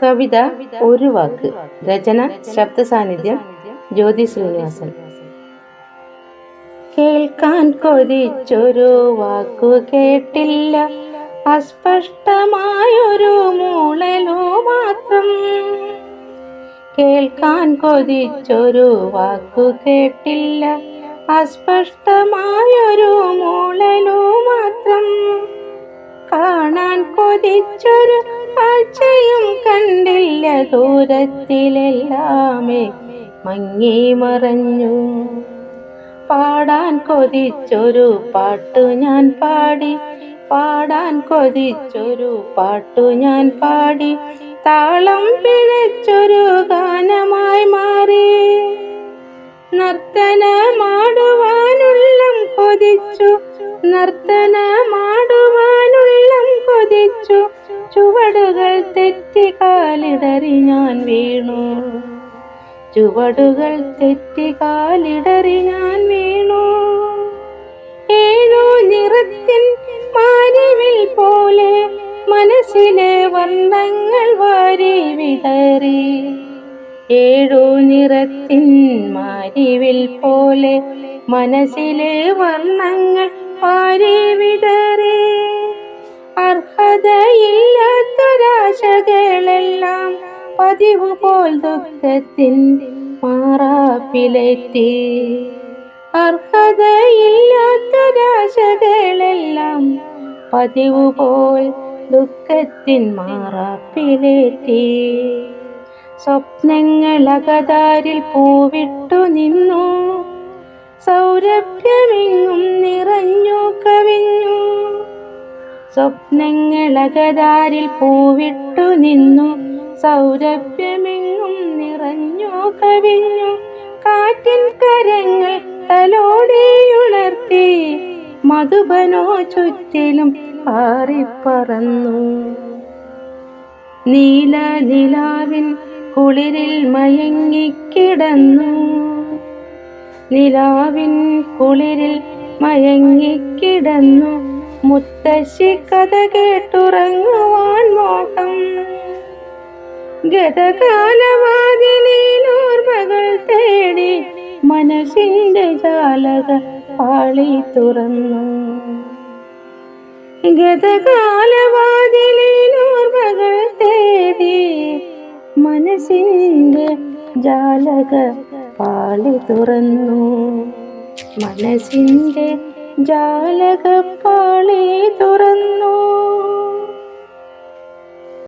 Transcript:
കവിത ഒരു വാക്ക്. രചന ശബ്ദ സാന്നിധ്യം ജ്യോതി ശ്രീനിവാസൻ. കേൾക്കാൻ കൊതിച്ചൊരു വാക്കു കേട്ടില്ല, അസ്പഷ്ടമായൊരു മൂളലോ മാത്രം. കേൾക്കാൻ കൊതിച്ചൊരു വാക്കു കേട്ടില്ല, അസ്പഷ്ടമായൊരു മൂളലോ മാത്രം. കാണാൻ കൊതിച്ചൊരു കാഴ്ചയും കണ്ടില്ല, ദൂരത്തിലെല്ലാമേ മങ്ങി മറഞ്ഞു. പാടാൻ കൊതിച്ചൊരു പാട്ടു ഞാൻ പാടി, പാടാൻ കൊതിച്ചൊരു പാട്ടു ഞാൻ പാടി, താളം പിഴച്ചൊരു ഗാനമായി മാറി. നർത്തനമാടുവാനുള്ളം കൊതിച്ചു, നർത്തനമാടുവാനുള്ളം കൊതിച്ചു, ചുവടുകൾ തെറ്റി കാലിടറി ഞാൻ വീണു, ചുവടുകൾ തെറ്റി കാലിടറി ഞാൻ വീണു. ഏഴു നിറത്തിൻ മാരിവിൽ പോലെ മനസ്സിലെ വർണ്ണങ്ങൾ വാരി വിതറി. ഏഴു നിറത്തിൻ മാരിവിൽ പോലെ മനസ്സിലെ വർണ്ണങ്ങൾ വാരി വിതറി. അർഹതയില്ലാത്തൊരാശകളെല്ലാം പതിവ് പോൽ ദുഃഖത്തിൻ മാറാപ്പിലേറ്റി. അർഹതയില്ലാത്തൊരാശകളെല്ലാം പതിവ് പോൽ ദുഃഖത്തിൻ മാറാപ്പിലേറ്റി. സ്വപ്നങ്ങളകതാരിൽ പൂവിട്ടു നിന്നു, സൗരഭ്യമെങ്ങും നിറഞ്ഞു കവിഞ്ഞു. സ്വപ്നങ്ങളകതാരിൽ പൂവിട്ടു നിന്നു, സൗരഭ്യമെങ്ങും നിറഞ്ഞു കവിഞ്ഞു. കാറ്റിൻ കരങ്ങൾ തലോടിയുണർത്തി, മധുബനോ ചുറ്റിലും പാറിപ്പറന്നു. നീല നിലാവിൻ കുളിരിൽ മയങ്ങിക്കിടന്നു, നിലാവിൻ കുളിരിൽ മയങ്ങിക്കിടന്നു. മുത്തശ്ശി കഥ കേട്ടുറങ്ങുവാൻ മോഹം. ഗതകാലവാതിലോർമ്മകൾ തേടി മനസ്സിന്റെ ജാലക പാളി തുറന്നു. ഗതകാലവാതിലോർമ്മകൾ തേടി മനസ്സിന്റെ ജാലക പാളി തുറന്നു, മനസ്സിന്റെ ജാലക പാളി തുറന്നു.